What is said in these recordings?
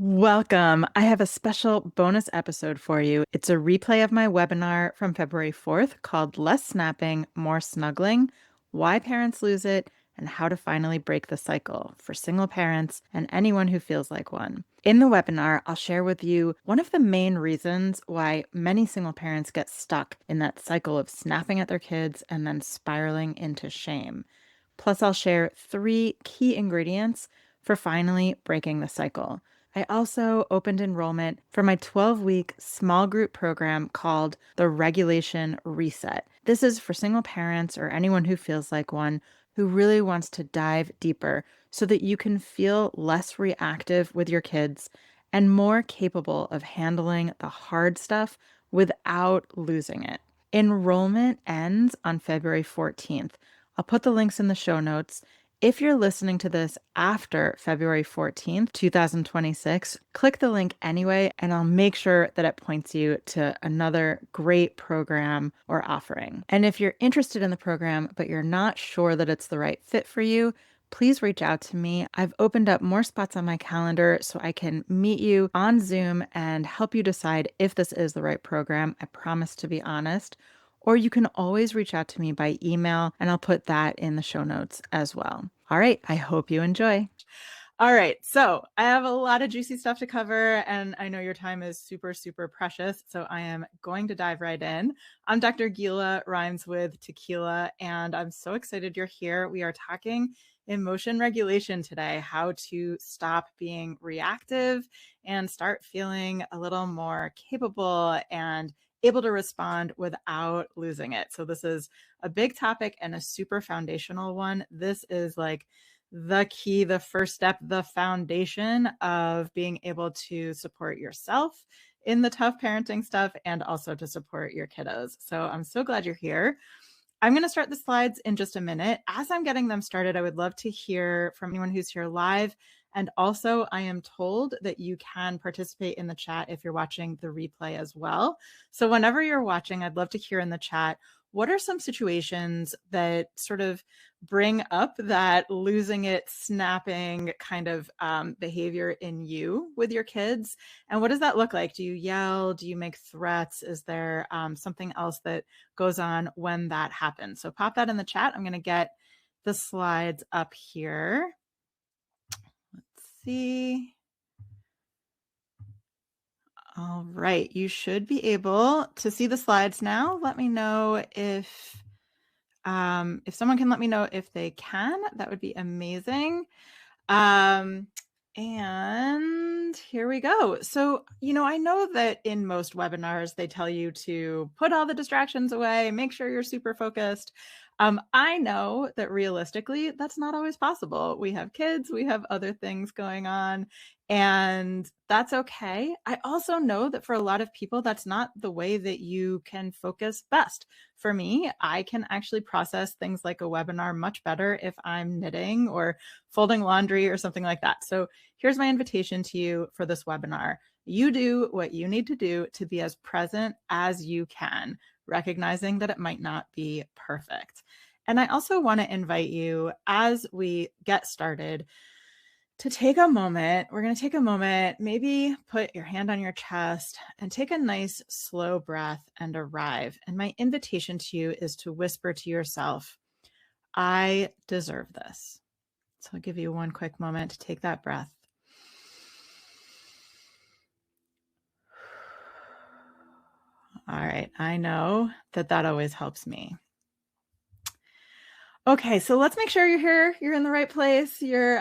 Welcome. I have a special bonus episode for you. It's a replay of my webinar from February 4th called Less Snapping, More Snuggling: Why Parents Lose It and How to Finally Break the Cycle for single parents and anyone who feels like one. In the webinar, I'll share with you one of the main reasons why many single parents get stuck in that cycle of snapping at their kids and then spiraling into shame. Plus, I'll share 3 key ingredients for finally breaking the cycle. I also opened enrollment for my 12-week small group program called the Regulation Reset. This is for single parents or anyone who feels like one who really wants to dive deeper so that you can feel less reactive with your kids and more capable of handling the hard stuff without losing it. Enrollment ends on February 14th. I'll put the links in the show notes. If you're listening to this after February 14th, 2026, click the link anyway, and I'll make sure that it points you to another great program or offering. And if you're interested in the program, but you're not sure that it's the right fit for you, please reach out to me. I've opened up more spots on my calendar so I can meet you on Zoom and help you decide if this is the right program. I promise to be honest. Or you can always reach out to me by email, and I'll put that in the show notes as well. All right, I hope you enjoy. All right, so I have a lot of juicy stuff to cover, and I know your time is super, super precious, so I am going to dive right in. I'm Dr. Gila, rhymes with tequila, and I'm so excited you're here. We are talking emotion regulation today, how to stop being reactive and start feeling a little more capable and able to respond without losing it. So this is a big topic and a super foundational one. This is like the key, the first step, the foundation of being able to support yourself in the tough parenting stuff and also to support your kiddos. So I'm so glad you're here. I'm going to start the slides in just a minute. As I'm getting them started, I would love to hear from anyone who's here live. And also, I am told that you can participate in the chat if you're watching the replay as well. So whenever you're watching, I'd love to hear in the chat, what are some situations that sort of bring up that losing it, snapping kind of behavior in you with your kids? And what does that look like? Do you yell? Do you make threats? Is there something else that goes on when that happens? So pop that in the chat. I'm going to get the slides up here. Let's see. All right, you should be able to see the slides now. Let me know if someone can let me know if they can, that would be amazing. And here we go. So, I know that in most webinars, they tell you to put all the distractions away, make sure you're super focused. I know that realistically, that's not always possible. We have kids, we have other things going on, and that's okay. I also know that for a lot of people, that's not the way that you can focus best. For me, I can actually process things like a webinar much better if I'm knitting or folding laundry or something like that. So here's my invitation to you for this webinar. You do what you need to do to be as present as you can, recognizing that it might not be perfect. And I also want to invite you, as we get started, to take a moment. We're going to take a moment, maybe put your hand on your chest and take a nice slow breath and arrive. And my invitation to you is to whisper to yourself, I deserve this. So I'll give you one quick moment to take that breath. All right, I know that always helps me. Okay, so let's make sure you're here, you're in the right place, you're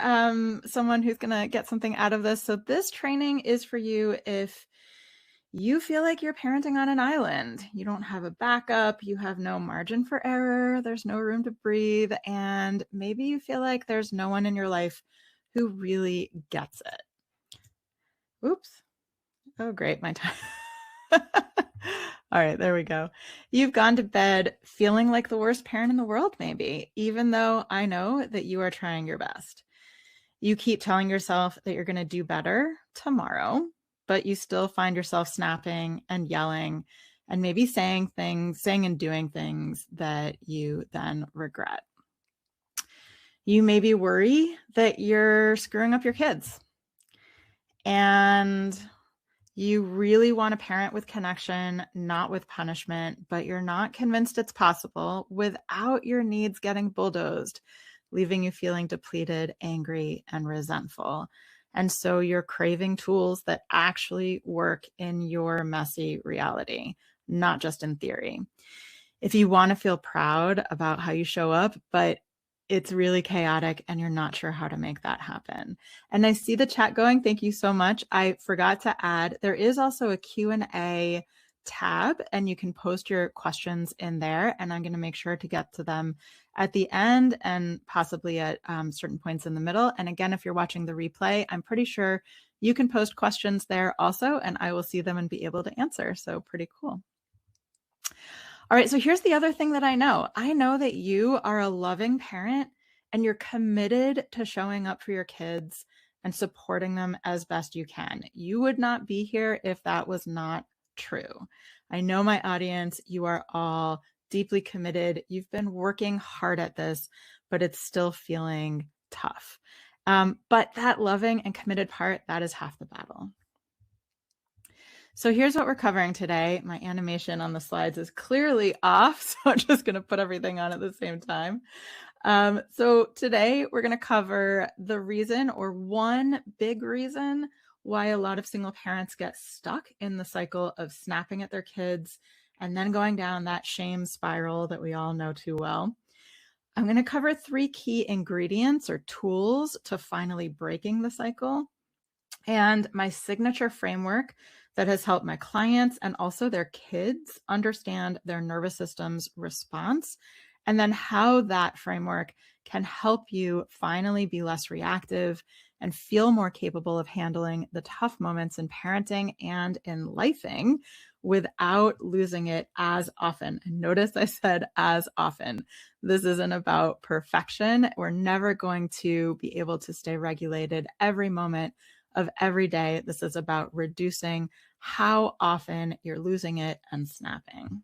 someone who's gonna get something out of this. So this training is for you if you feel like you're parenting on an island. You don't have a backup, you have no margin for error, there's no room to breathe, and maybe you feel like there's no one in your life who really gets it. Oops. Oh, great, my time. All right, there we go. You've gone to bed feeling like the worst parent in the world, maybe, even though I know that you are trying your best. You keep telling yourself that you're going to do better tomorrow, but you still find yourself snapping and yelling and maybe saying and doing things that you then regret. You maybe worry that you're screwing up your kids. And you really want to parent with connection, not with punishment, but you're not convinced it's possible without your needs getting bulldozed, leaving you feeling depleted, angry, and resentful. And so you're craving tools that actually work in your messy reality, not just in theory. If you want to feel proud about how you show up, but it's really chaotic and you're not sure how to make that happen. And I see the chat going. Thank you so much. I forgot to add, there is also a Q&A tab and you can post your questions in there. And I'm going to make sure to get to them at the end and possibly at certain points in the middle. And again, if you're watching the replay, I'm pretty sure you can post questions there also, and I will see them and be able to answer. So pretty cool. All right, so here's the other thing that I know. I know that you are a loving parent and you're committed to showing up for your kids and supporting them as best you can. You would not be here if that was not true. I know my audience, you are all deeply committed. You've been working hard at this, but it's still feeling tough. But that loving and committed part, that is half the battle. So here's what we're covering today. My animation on the slides is clearly off, so I'm just going to put everything on at the same time. So today we're going to cover the reason, or one big reason, why a lot of single parents get stuck in the cycle of snapping at their kids and then going down that shame spiral that we all know too well. I'm going to cover 3 key ingredients or tools to finally breaking the cycle, and my signature framework that has helped my clients and also their kids understand their nervous system's response, and then how that framework can help you finally be less reactive and feel more capable of handling the tough moments in parenting and in lifing without losing it as often. Notice I said as often. This isn't about perfection. We're never going to be able to stay regulated every moment of every day. This is about reducing how often you're losing it and snapping.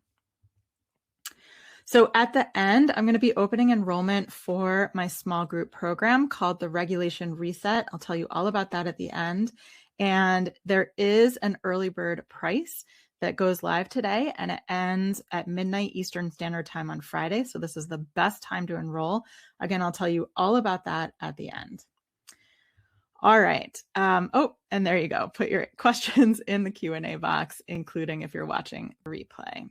So at the end, I'm going to be opening enrollment for my small group program called the Regulation Reset. I'll tell you all about that at the end. And there is an early bird price that goes live today, and it ends at midnight Eastern Standard Time on Friday. So this is the best time to enroll. Again, I'll tell you all about that at the end. All right. Oh, and there you go. Put your questions in the Q&A box, including if you're watching the replay.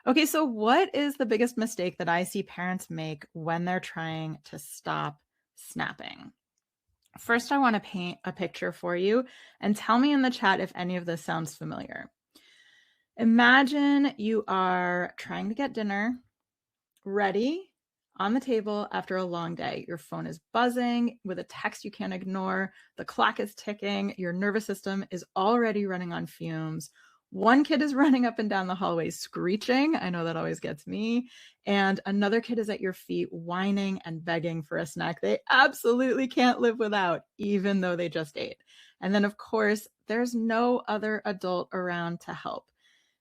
Okay, so what is the biggest mistake that I see parents make when they're trying to stop snapping? First, I want to paint a picture for you and tell me in the chat if any of this sounds familiar. Imagine you are trying to get dinner ready on the table after a long day. Your phone is buzzing with a text you can't ignore. The clock is ticking. Your nervous system is already running on fumes. One kid is running up and down the hallway screeching. I know that always gets me. And another kid is at your feet whining and begging for a snack they absolutely can't live without, even though they just ate. And then, of course, there's no other adult around to help.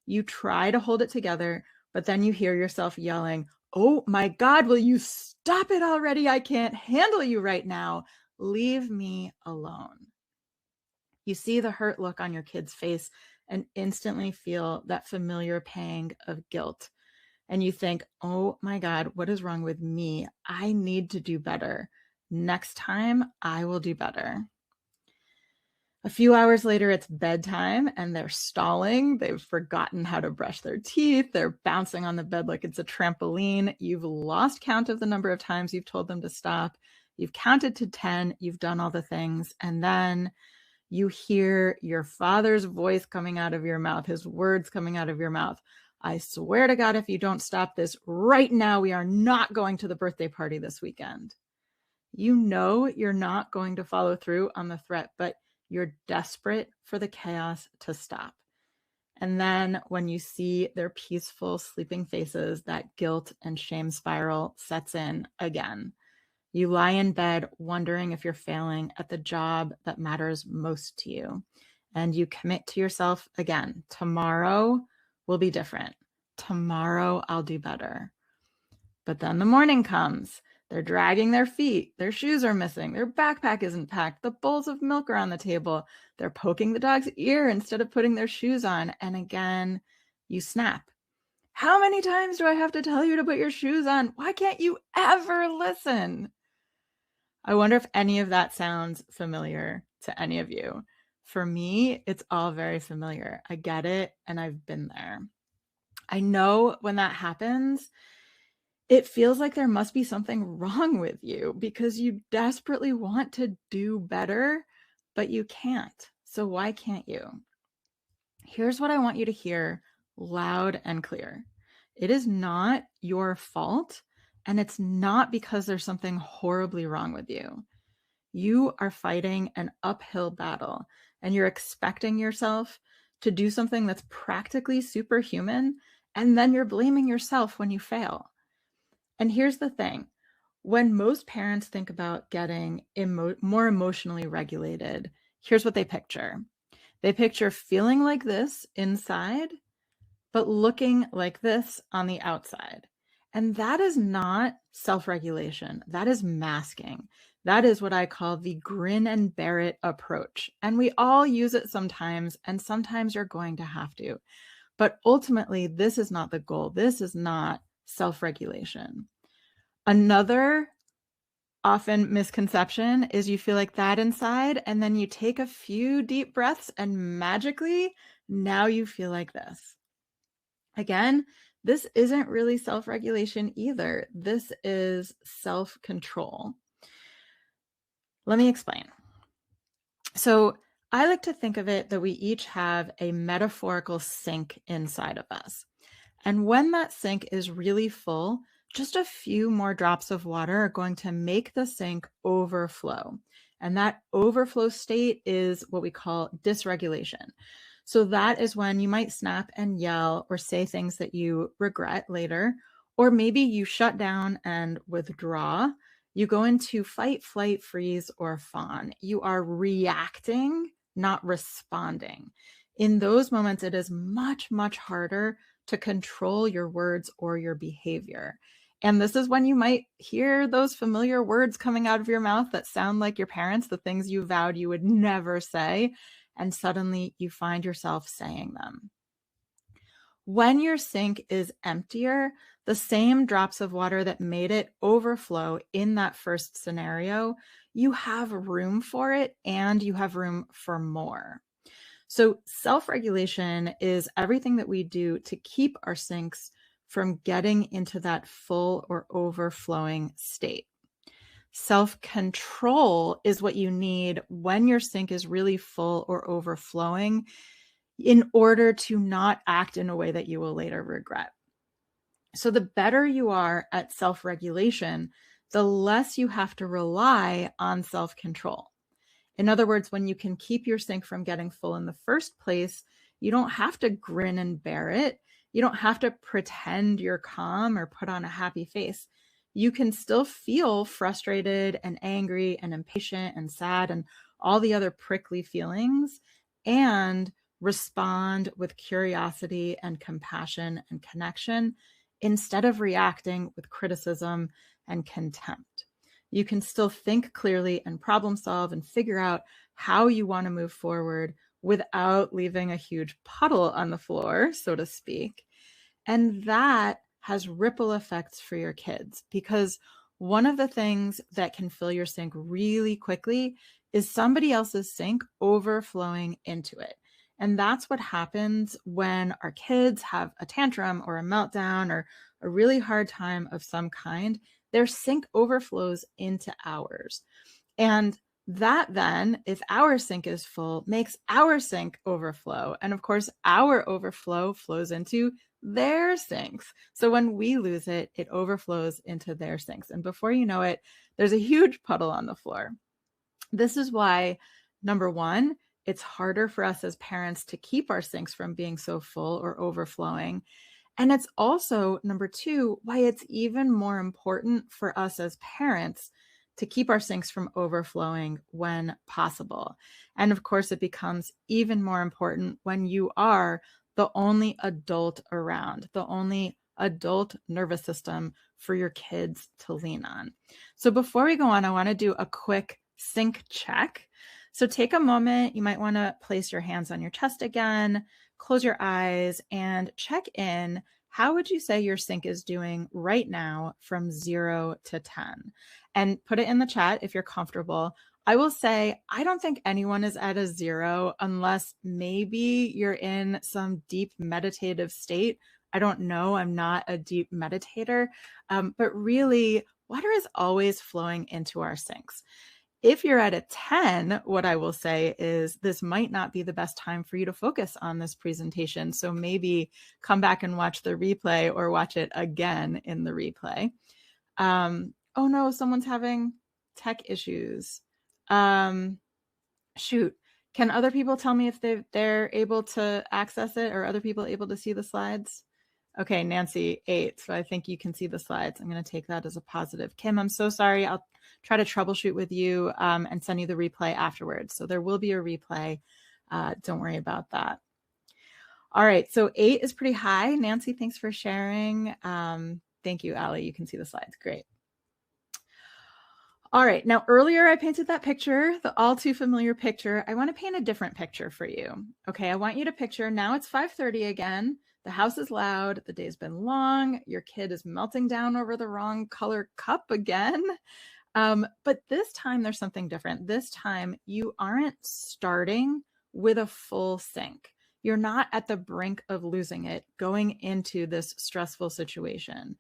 You try to hold it together, but then you hear yourself yelling, "Oh my God, will you stop it already? I can't handle you right now. Leave me alone." You see the hurt look on your kid's face and instantly feel that familiar pang of guilt. And you think, "Oh my God, what is wrong with me? I need to do better. Next time, I will do better." A few hours later, it's bedtime and they're stalling. They've forgotten how to brush their teeth. They're bouncing on the bed like it's a trampoline. You've lost count of the number of times you've told them to stop. You've counted to 10. You've done all the things. And then you hear your father's voice coming out of your mouth, his words coming out of your mouth. "I swear to God, if you don't stop this right now, we are not going to the birthday party this weekend." You know you're not going to follow through on the threat, but you're desperate for the chaos to stop. And then when you see their peaceful, sleeping faces, that guilt and shame spiral sets in again. You lie in bed wondering if you're failing at the job that matters most to you. And you commit to yourself again, tomorrow will be different. Tomorrow I'll do better. But then the morning comes. They're dragging their feet. Their shoes are missing. Their backpack isn't packed. The bowls of milk are on the table. They're poking the dog's ear instead of putting their shoes on. And again, you snap. How many times do I have to tell you to put your shoes on? Why can't you ever listen? I wonder if any of that sounds familiar to any of you. For me, it's all very familiar. I get it, and I've been there. I know when that happens, it feels like there must be something wrong with you because you desperately want to do better, but you can't. So why can't you? Here's what I want you to hear loud and clear. It is not your fault, and it's not because there's something horribly wrong with you. You are fighting an uphill battle, and you're expecting yourself to do something that's practically superhuman, and then you're blaming yourself when you fail. And here's the thing. When most parents think about getting more emotionally regulated, here's what they picture. They picture feeling like this inside, but looking like this on the outside. And that is not self-regulation. That is masking. That is what I call the grin and bear it approach. And we all use it sometimes, and sometimes you're going to have to. But ultimately, this is not the goal. This is not self-regulation. Another often misconception is you feel like that inside, and then you take a few deep breaths, and magically, now you feel like this. Again, this isn't really self-regulation either. This is self-control. Let me explain. So I like to think of it that we each have a metaphorical sink inside of us. And when that sink is really full, just a few more drops of water are going to make the sink overflow. And that overflow state is what we call dysregulation. So that is when you might snap and yell or say things that you regret later, or maybe you shut down and withdraw. You go into fight, flight, freeze, or fawn. You are reacting, not responding. In those moments, it is much, much harder to control your words or your behavior. And this is when you might hear those familiar words coming out of your mouth that sound like your parents, the things you vowed you would never say, and suddenly you find yourself saying them. When your sink is emptier, the same drops of water that made it overflow in that first scenario, you have room for it and you have room for more. So self-regulation is everything that we do to keep our sinks from getting into that full or overflowing state. Self-control is what you need when your sink is really full or overflowing in order to not act in a way that you will later regret. So the better you are at self-regulation, the less you have to rely on self-control. In other words, when you can keep your sink from getting full in the first place, you don't have to grin and bear it. You don't have to pretend you're calm or put on a happy face. You can still feel frustrated and angry and impatient and sad and all the other prickly feelings and respond with curiosity and compassion and connection instead of reacting with criticism and contempt. You can still think clearly and problem solve and figure out how you want to move forward without leaving a huge puddle on the floor, so to speak. And that has ripple effects for your kids, because one of the things that can fill your sink really quickly is somebody else's sink overflowing into it. And that's what happens when our kids have a tantrum or a meltdown or a really hard time of some kind. Their sink overflows into ours. And that then, if our sink is full, makes our sink overflow. And of course, our overflow flows into their sinks. So when we lose it, it overflows into their sinks. And before you know it, there's a huge puddle on the floor. This is why, number one, it's harder for us as parents to keep our sinks from being so full or overflowing. And it's also, number two, why it's even more important for us as parents to keep our sinks from overflowing when possible. And of course, it becomes even more important when you are the only adult around, the only adult nervous system for your kids to lean on. So before we go on, I want to do a quick sync check. So take a moment. You might want to place your hands on your chest again, close your eyes, and check in. How would you say your sync is doing right now from 0 to 10? And put it in the chat if you're comfortable. I will say, I don't think anyone is at a 0 unless maybe you're in some deep meditative state. I don't know. I'm not a deep meditator, but really, water is always flowing into our sinks. If you're at a 10, what I will say is this might not be the best time for you to focus on this presentation. So maybe come back and watch the replay or watch it again in the replay. Oh no, someone's having tech issues. Shoot. Can other people tell me if they're able to access it, or other people able to see the slides? Okay, Nancy, 8. So I think you can see the slides. I'm going to take that as a positive. Kim, I'm so sorry. I'll try to troubleshoot with you and send you the replay afterwards. So there will be a replay. Don't worry about that. All right, so 8 is pretty high. Nancy, thanks for sharing. Thank you, Allie. You can see the slides. Great. All right, now earlier I painted that picture, the all too familiar picture. I want to paint a different picture for you. Okay, I want you to picture now it's 5:30 again. The house is loud. The day's been long. Your kid is melting down over the wrong color cup again. But this time there's something different. This time you aren't starting with a full sink. You're not at the brink of losing it going into this stressful situation.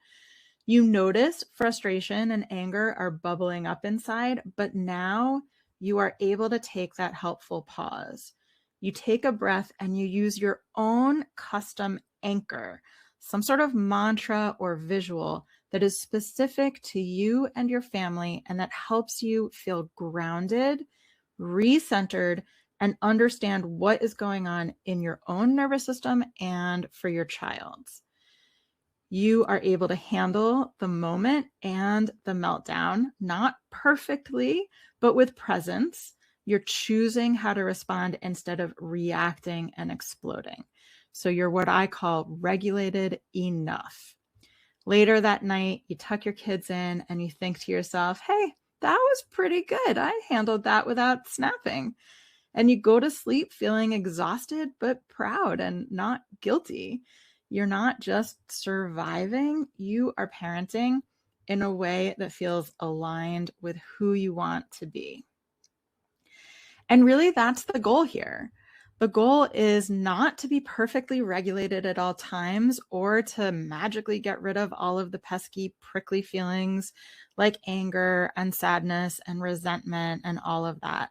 You notice frustration and anger are bubbling up inside, but now you are able to take that helpful pause. You take a breath and you use your own custom anchor, some sort of mantra or visual that is specific to you and your family and that helps you feel grounded, recentered, and understand what is going on in your own nervous system and for your child's. You are able to handle the moment and the meltdown, not perfectly, but with presence. You're choosing how to respond instead of reacting and exploding. So you're what I call regulated enough. Later that night, you tuck your kids in and you think to yourself, hey, that was pretty good. I handled that without snapping. And you go to sleep feeling exhausted, but proud and not guilty. You're not just surviving, you are parenting in a way that feels aligned with who you want to be. And really, that's the goal here. The goal is not to be perfectly regulated at all times or to magically get rid of all of the pesky, prickly feelings like anger and sadness and resentment and all of that.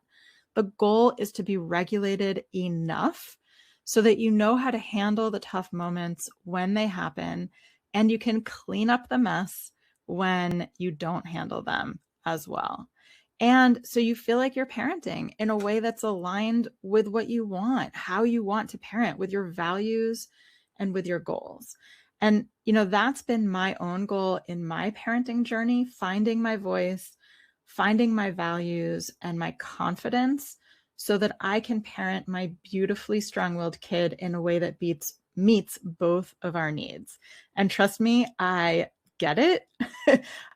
The goal is to be regulated enough so that you know how to handle the tough moments when they happen, and you can clean up the mess when you don't handle them as well. And so you feel like you're parenting in a way that's aligned with what you want, how you want to parent, with your values and with your goals. And, that's been my own goal in my parenting journey, finding my voice, finding my values and my confidence so that I can parent my beautifully strong-willed kid in a way that meets both of our needs. And trust me, I get it.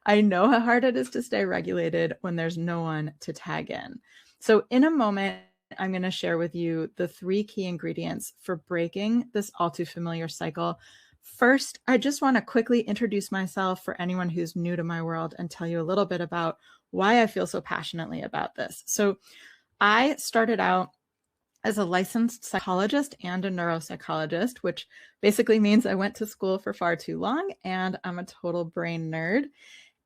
I know how hard it is to stay regulated when there's no one to tag in. So in a moment, I'm going to share with you the 3 key ingredients for breaking this all too familiar cycle. First, I just want to quickly introduce myself for anyone who's new to my world and tell you a little bit about why I feel so passionately about this. So I started out as a licensed psychologist and a neuropsychologist, which basically means I went to school for far too long and I'm a total brain nerd.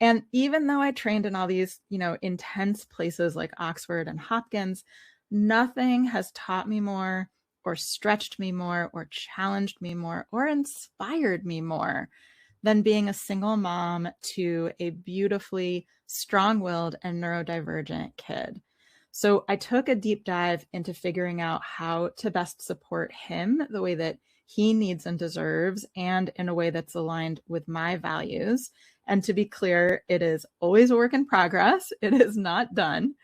And even though I trained in all these, intense places like Oxford and Hopkins, nothing has taught me more or stretched me more or challenged me more or inspired me more than being a single mom to a beautifully strong-willed and neurodivergent kid. So I took a deep dive into figuring out how to best support him the way that he needs and deserves, and in a way that's aligned with my values. And to be clear, it is always a work in progress. It is not done.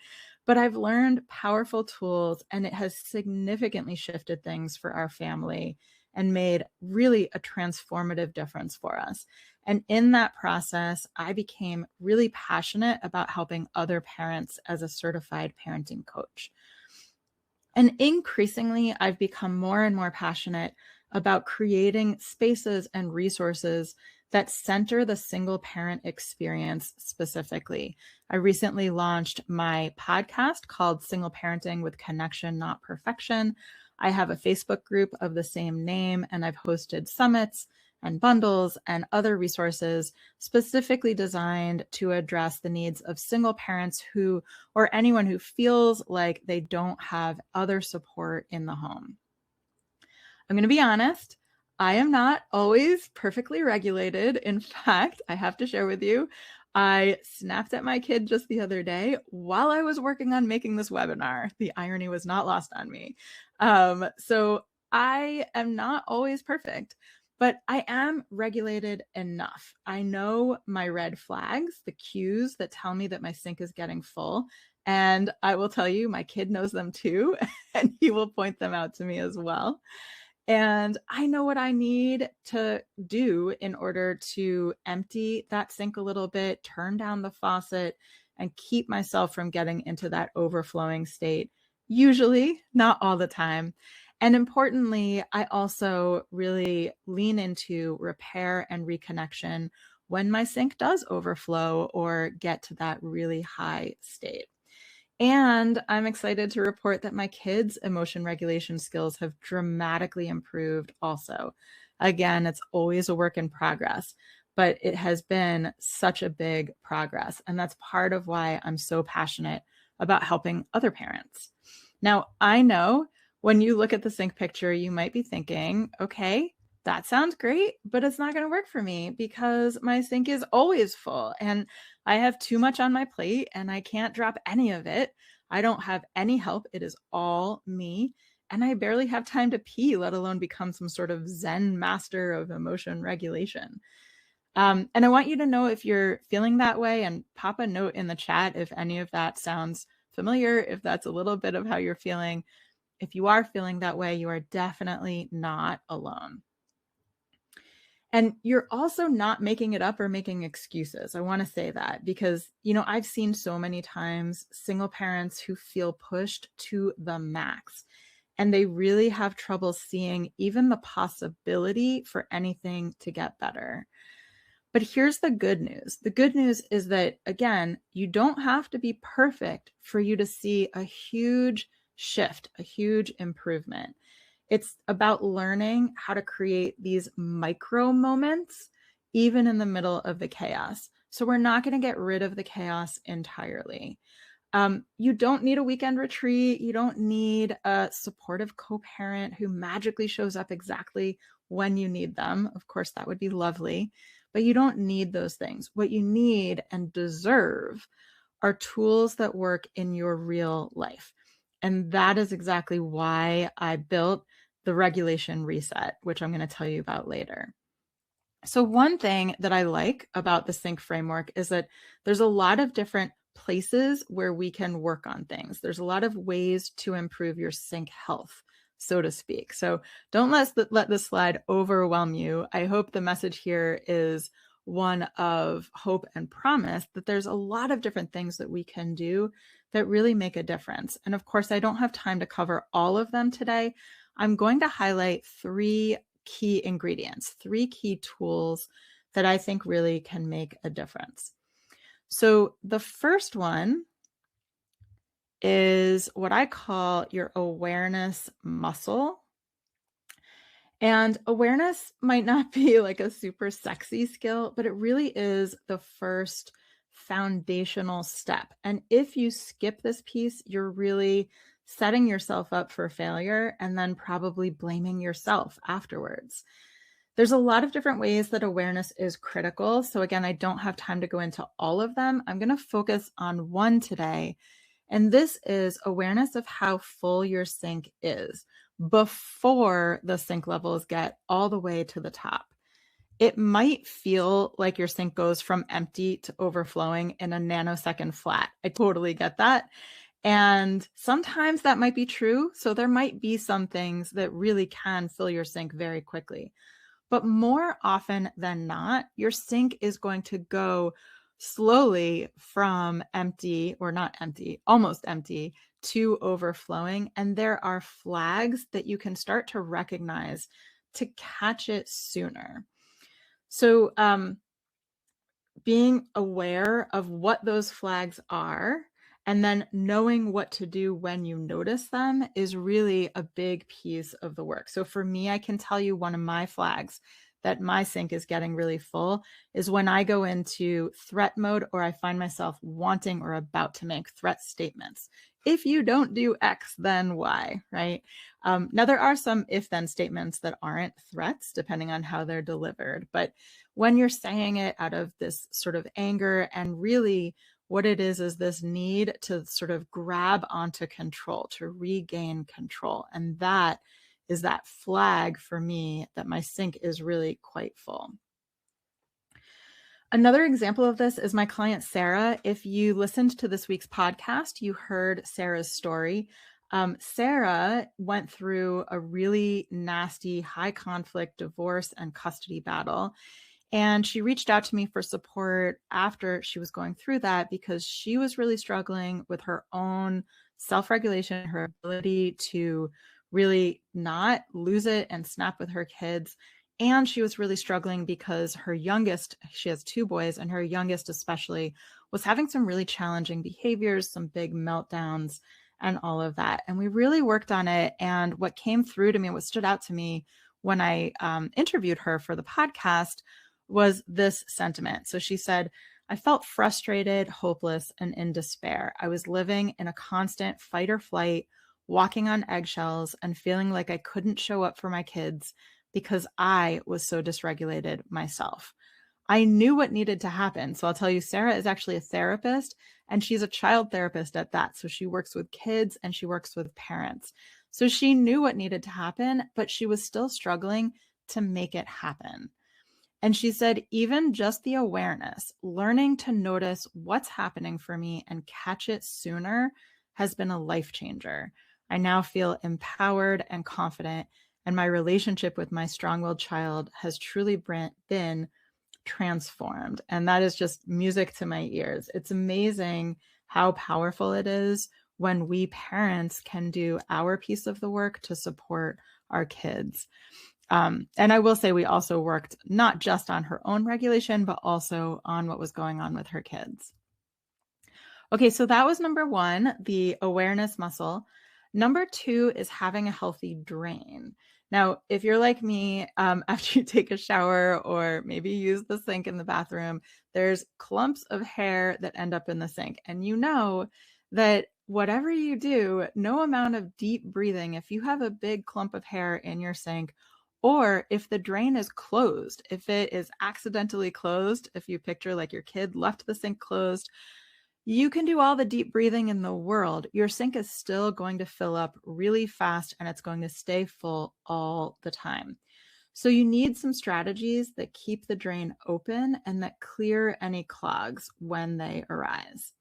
But I've learned powerful tools, and it has significantly shifted things for our family and made really a transformative difference for us. And in that process, I became really passionate about helping other parents as a certified parenting coach. And increasingly, I've become more and more passionate about creating spaces and resources that center the single parent experience specifically. I recently launched my podcast called Single Parenting with Connection, Not Perfection. I have a Facebook group of the same name, and I've hosted summits and bundles and other resources specifically designed to address the needs of single parents who or anyone who feels like they don't have other support in the home. I'm going to be honest, I am not always perfectly regulated. In fact, I have to share with you, I snapped at my kid just the other day while I was working on making this webinar. The irony was not lost on me. So I am not always perfect, but I am regulated enough. I know my red flags, the cues that tell me that my sink is getting full. And I will tell you, my kid knows them too, and he will point them out to me as well. And I know what I need to do in order to empty that sink a little bit, turn down the faucet, and keep myself from getting into that overflowing state. Usually, not all the time. And importantly, I also really lean into repair and reconnection when my sink does overflow or get to that really high state. And I'm excited to report that my kids' emotion regulation skills have dramatically improved also. Again, it's always a work in progress, but it has been such a big progress. And that's part of why I'm so passionate about helping other parents. Now, I know when you look at the sink picture, you might be thinking, okay, that sounds great, but it's not going to work for me because my sink is always full and I have too much on my plate and I can't drop any of it. I don't have any help. It is all me. And I barely have time to pee, let alone become some sort of Zen master of emotion regulation. And I want you to know if you're feeling that way and pop a note in the chat if any of that sounds familiar, if that's a little bit of how you're feeling. If you are feeling that way, you are definitely not alone. And you're also not making it up or making excuses. I want to say that because, I've seen so many times single parents who feel pushed to the max and they really have trouble seeing even the possibility for anything to get better. But here's the good news. The good news is that, again, you don't have to be perfect for you to see a huge shift, a huge improvement. It's about learning how to create these micro moments, even in the middle of the chaos. So we're not going to get rid of the chaos entirely. You don't need a weekend retreat. You don't need a supportive co-parent who magically shows up exactly when you need them. Of course, that would be lovely, but you don't need those things. What you need and deserve are tools that work in your real life. And that is exactly why I built the regulation reset, which I'm going to tell you about later. So one thing that I like about the sync framework is that there's a lot of different places where we can work on things. There's a lot of ways to improve your sync health, so to speak. So don't let this slide overwhelm you. I hope the message here is one of hope and promise that there's a lot of different things that we can do that really make a difference. And of course, I don't have time to cover all of them today. I'm going to highlight three key ingredients, three key tools that I think really can make a difference. So the first one is what I call your awareness muscle. And awareness might not be like a super sexy skill, but it really is the first foundational step. And if you skip this piece, you're really setting yourself up for failure and then probably blaming yourself afterwards. There's a lot of different ways that awareness is critical. So again, I don't have time to go into all of them. I'm going to focus on one today. And this is awareness of how full your sink is before the sink levels get all the way to the top. It might feel like your sink goes from empty to overflowing in a nanosecond flat. I totally get that. And sometimes that might be true. So there might be some things that really can fill your sink very quickly. But more often than not, your sink is going to go slowly from empty, or not empty, almost empty, to overflowing. And there are flags that you can start to recognize to catch it sooner. So, being aware of what those flags are and then knowing what to do when you notice them is really a big piece of the work. So for me, I can tell you one of my flags that my sink is getting really full is when I go into threat mode or I find myself wanting or about to make threat statements. If you don't do X, then Y, right? Now, there are some if then statements that aren't threats, depending on how they're delivered. But when you're saying it out of this sort of anger, and really what it is this need to sort of grab onto control, to regain control. And that is that flag for me that my sink is really quite full. Another example of this is my client, Sarah. If you listened to this week's podcast, you heard Sarah's story. Sarah went through a really nasty, high conflict divorce and custody battle. And she reached out to me for support after she was going through that because she was really struggling with her own self-regulation, her ability to really not lose it and snap with her kids. And she was really struggling because her youngest, she has two boys, and her youngest especially was having some really challenging behaviors, some big meltdowns, and all of that. And we really worked on it. And what came through to me, what stood out to me when I interviewed her for the podcast was this sentiment. So she said, I felt frustrated, hopeless, and in despair. I was living in a constant fight or flight, walking on eggshells, and feeling like I couldn't show up for my kids because I was so dysregulated myself. I knew what needed to happen. So I'll tell you, Sarah is actually a therapist, and she's a child therapist at that. So she works with kids and she works with parents. So she knew what needed to happen, but she was still struggling to make it happen. And she said, even just the awareness, learning to notice what's happening for me and catch it sooner has been a life changer. I now feel empowered and confident, and my relationship with my strong-willed child has truly been transformed. And that is just music to my ears. It's amazing how powerful it is when we parents can do our piece of the work to support our kids. And I will say we also worked not just on her own regulation, but also on what was going on with her kids. Okay, so that was number one, the awareness muscle. Number two is having a healthy drain. Now, if you're like me, after you take a shower or maybe use the sink in the bathroom, there's clumps of hair that end up in the sink. And you know that whatever you do, no amount of deep breathing, if you have a big clump of hair in your sink, or if the drain is closed, if it is accidentally closed, if you picture like your kid left the sink closed, you can do all the deep breathing in the world. Your sink is still going to fill up really fast and it's going to stay full all the time. So you need some strategies that keep the drain open and that clear any clogs when they arise.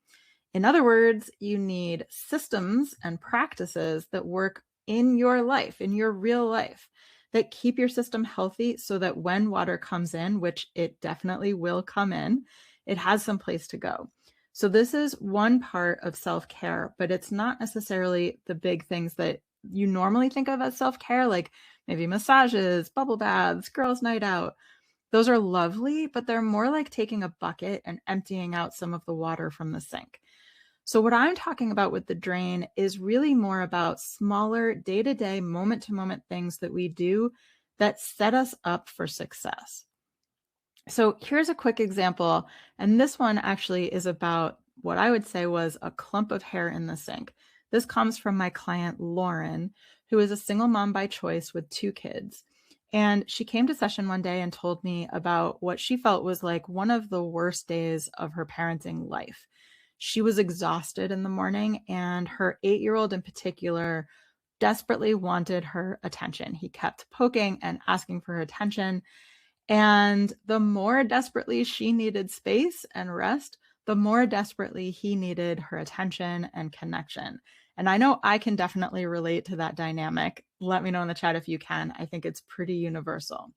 In other words, you need systems and practices that work in your life, in your real life, that keep your system healthy so that when water comes in, which it definitely will come in, it has some place to go. So this is one part of self-care, but it's not necessarily the big things that you normally think of as self-care, like maybe massages, bubble baths, girls' night out. Those are lovely, but they're more like taking a bucket and emptying out some of the water from the sink. So what I'm talking about with the drain is really more about smaller day-to-day, moment-to-moment things that we do that set us up for success. So here's a quick example, and this one actually is about what I would say was a clump of hair in the sink. This comes from my client, Lauren, who is a single mom by choice with two kids. And she came to session one day and told me about what she felt was like one of the worst days of her parenting life. She was exhausted in the morning, and her 8-year-old in particular desperately wanted her attention. He kept poking and asking for her attention. And the more desperately she needed space and rest, the more desperately he needed her attention and connection. And I know I can definitely relate to that dynamic. Let me know in the chat if you can. I think it's pretty universal.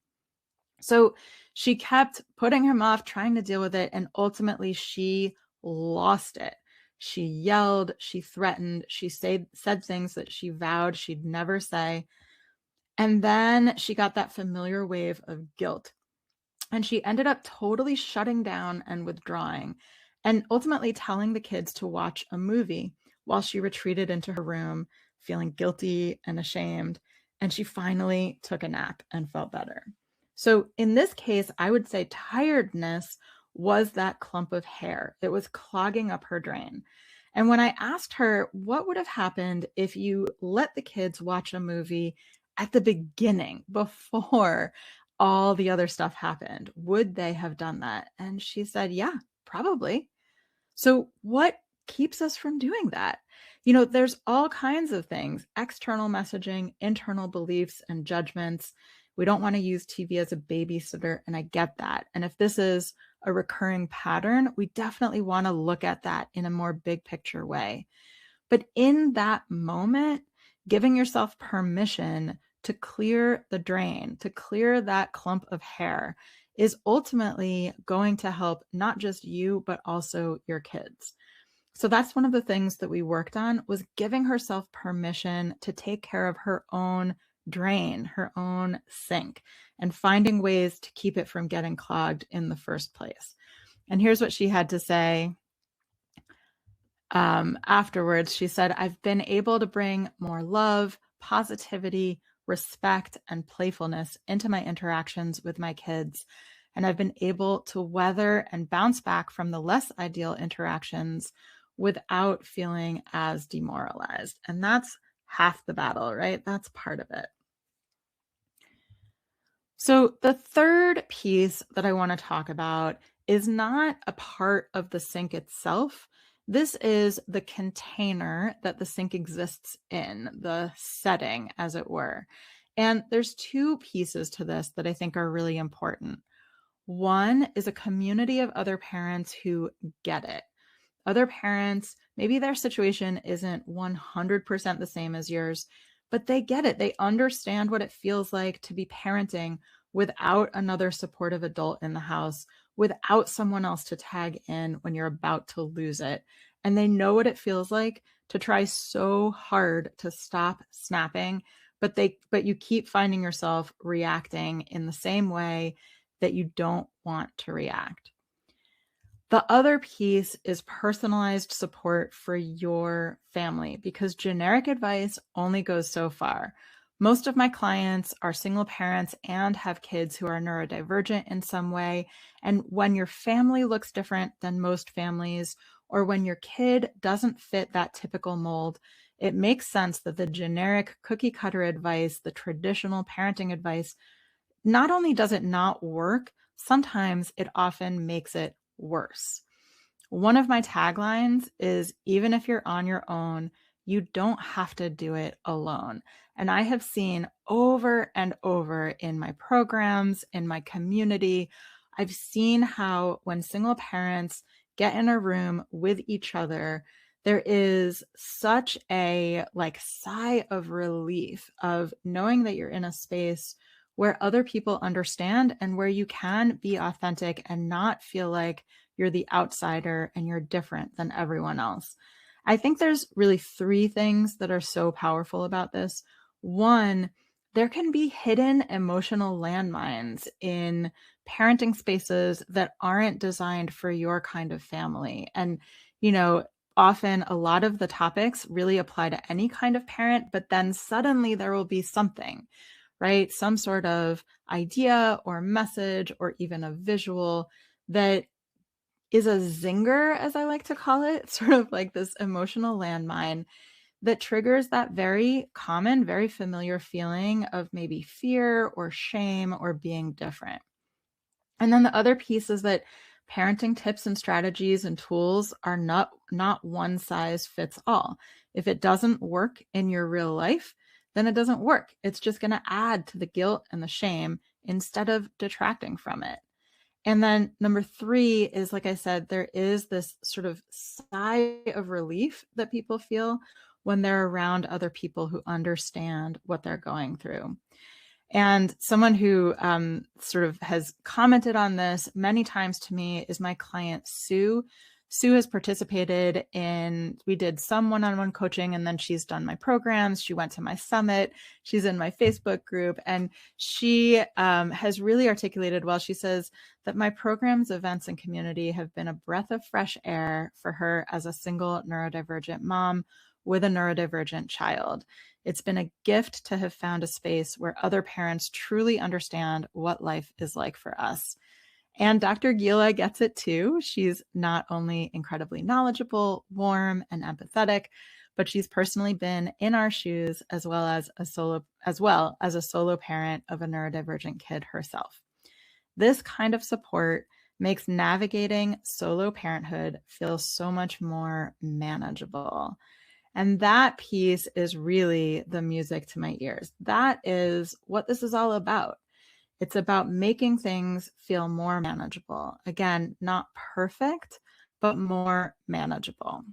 So she kept putting him off, trying to deal with it, and ultimately she lost it. She yelled, she threatened, she said things that she vowed she'd never say. And then she got that familiar wave of guilt. And she ended up totally shutting down and withdrawing, and ultimately telling the kids to watch a movie while she retreated into her room, feeling guilty and ashamed. And she finally took a nap and felt better. So in this case, I would say tiredness was that clump of hair. It was clogging up her drain. And when I asked her what would have happened if you let the kids watch a movie at the beginning before all the other stuff happened, would they have done that? And she said, yeah, probably. So what keeps us from doing that? There's all kinds of things, external messaging, internal beliefs and judgments. We don't want to use TV as a babysitter, and I get that. And if this is a recurring pattern, we definitely want to look at that in a more big picture way. But in that moment, giving yourself permission to clear the drain, to clear that clump of hair, is ultimately going to help not just you, but also your kids. So that's one of the things that we worked on, was giving herself permission to take care of her own drain, her own sink, and finding ways to keep it from getting clogged in the first place. And here's what she had to say afterwards. She said, I've been able to bring more love, positivity, respect, and playfulness into my interactions with my kids. And I've been able to weather and bounce back from the less ideal interactions without feeling as demoralized. And that's half the battle, right? That's part of it. So the third piece that I want to talk about is not a part of the sink itself. This is the container that the sink exists in, the setting, as it were. And there's two pieces to this that I think are really important. One is a community of other parents who get it. Other parents, maybe their situation isn't 100% the same as yours, but they get it. They understand what it feels like to be parenting without another supportive adult in the house, without someone else to tag in when you're about to lose it. And they know what it feels like to try so hard to stop snapping, but you keep finding yourself reacting in the same way that you don't want to react. The other piece is personalized support for your family, because generic advice only goes so far. Most of my clients are single parents and have kids who are neurodivergent in some way. And when your family looks different than most families, or when your kid doesn't fit that typical mold, it makes sense that the generic cookie cutter advice, the traditional parenting advice, not only does it not work, sometimes it often makes it worse. One of my taglines is, even if you're on your own, you don't have to do it alone. And I have seen over and over in my programs, in my community, I've seen how when single parents get in a room with each other, there is such a sigh of relief of knowing that you're in a space where other people understand and where you can be authentic and not feel like you're the outsider and you're different than everyone else. I think there's really three things that are so powerful about this. One, there can be hidden emotional landmines in parenting spaces that aren't designed for your kind of family. And, often a lot of the topics really apply to any kind of parent, but then suddenly there will be something, right? Some sort of idea or message or even a visual that is a zinger, as I like to call it, sort of like this emotional landmine that triggers that very common, very familiar feeling of maybe fear or shame or being different. And then the other piece is that parenting tips and strategies and tools are not one size fits all. If it doesn't work in your real life, then it doesn't work. It's just going to add to the guilt and the shame instead of detracting from it. And then number 3 is, like I said, there is this sort of sigh of relief that people feel when they're around other people who understand what they're going through. And someone who sort of has commented on this many times to me is my client, Sue. Sue has participated we did some one-on-one coaching, and then she's done my programs. She went to my summit. She's in my Facebook group, and she has really articulated well. She says that my programs, events, and community have been a breath of fresh air for her as a single neurodivergent mom with a neurodivergent child. It's been a gift to have found a space where other parents truly understand what life is like for us. And Dr. Gila gets it too. She's not only incredibly knowledgeable, warm, and empathetic, but she's personally been in our shoes as well as a solo parent of a neurodivergent kid herself. This kind of support makes navigating solo parenthood feel so much more manageable. And that piece is really the music to my ears. That is what this is all about. It's about making things feel more manageable. Again, not perfect, but more manageable.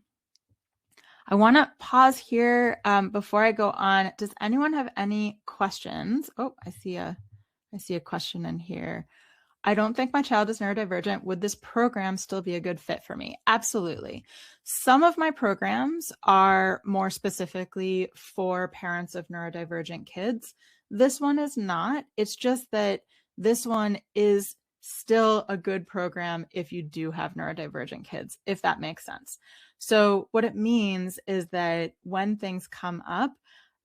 I want to pause here before I go on. Does anyone have any questions? Oh, I see a question in here. I don't think my child is neurodivergent. Would this program still be a good fit for me? Absolutely. Some of my programs are more specifically for parents of neurodivergent kids. This one is not. It's just that this one is still a good program if you do have neurodivergent kids, if that makes sense. So what it means is that when things come up,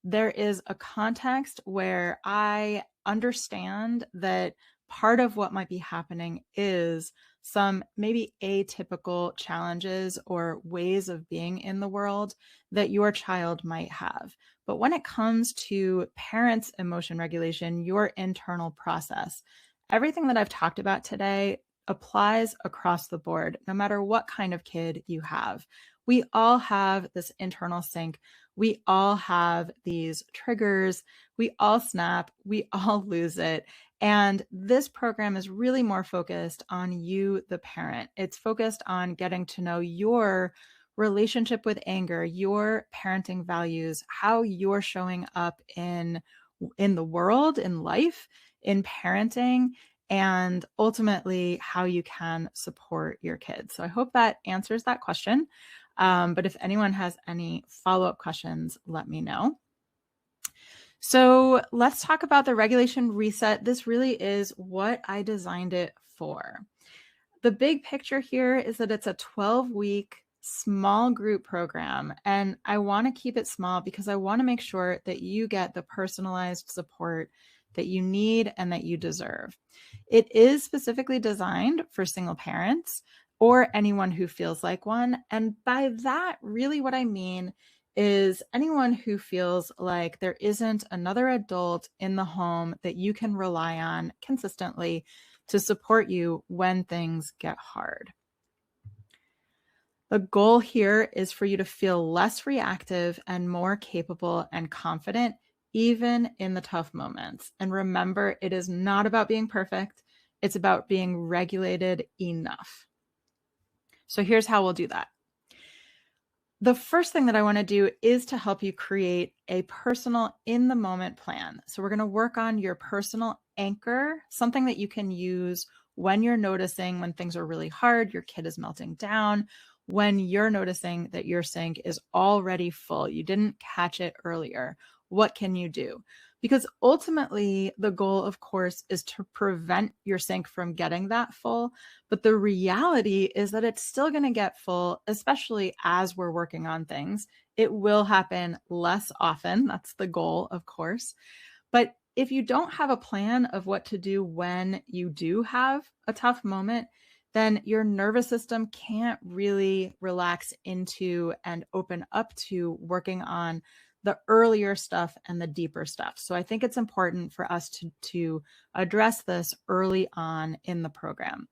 there is a context where I understand that part of what might be happening is some maybe atypical challenges or ways of being in the world that your child might have. But when it comes to parents' emotion regulation, your internal process, everything that I've talked about today applies across the board, no matter what kind of kid you have. We all have this internal sync. We all have these triggers. We all snap. We all lose it. And this program is really more focused on you, the parent. It's focused on getting to know your relationship with anger, your parenting values, how you're showing up in the world, in life, in parenting, and ultimately how you can support your kids. So I hope that answers that question. But if anyone has any follow-up questions, let me know. So let's talk about the regulation reset. This really is what I designed it for. The big picture here is that it's a 12-week small group program, and I want to keep it small because I want to make sure that you get the personalized support that you need and that you deserve. It is specifically designed for single parents or anyone who feels like one. And by that, really what I mean is anyone who feels like there isn't another adult in the home that you can rely on consistently to support you when things get hard. The goal here is for you to feel less reactive and more capable and confident, even in the tough moments. And remember, it is not about being perfect. It's about being regulated enough. So here's how we'll do that. The first thing that I want to do is to help you create a personal in-the-moment plan. So we're going to work on your personal anchor, something that you can use when you're noticing when things are really hard, your kid is melting down, when you're noticing that your sink is already full, you didn't catch it earlier. What can you do? Because ultimately, the goal, of course, is to prevent your sink from getting that full. But the reality is that it's still going to get full, especially as we're working on things. It will happen less often. That's the goal, of course. But if you don't have a plan of what to do when you do have a tough moment, then your nervous system can't really relax into and open up to working on the earlier stuff and the deeper stuff. So I think it's important for us to address this early on in the program.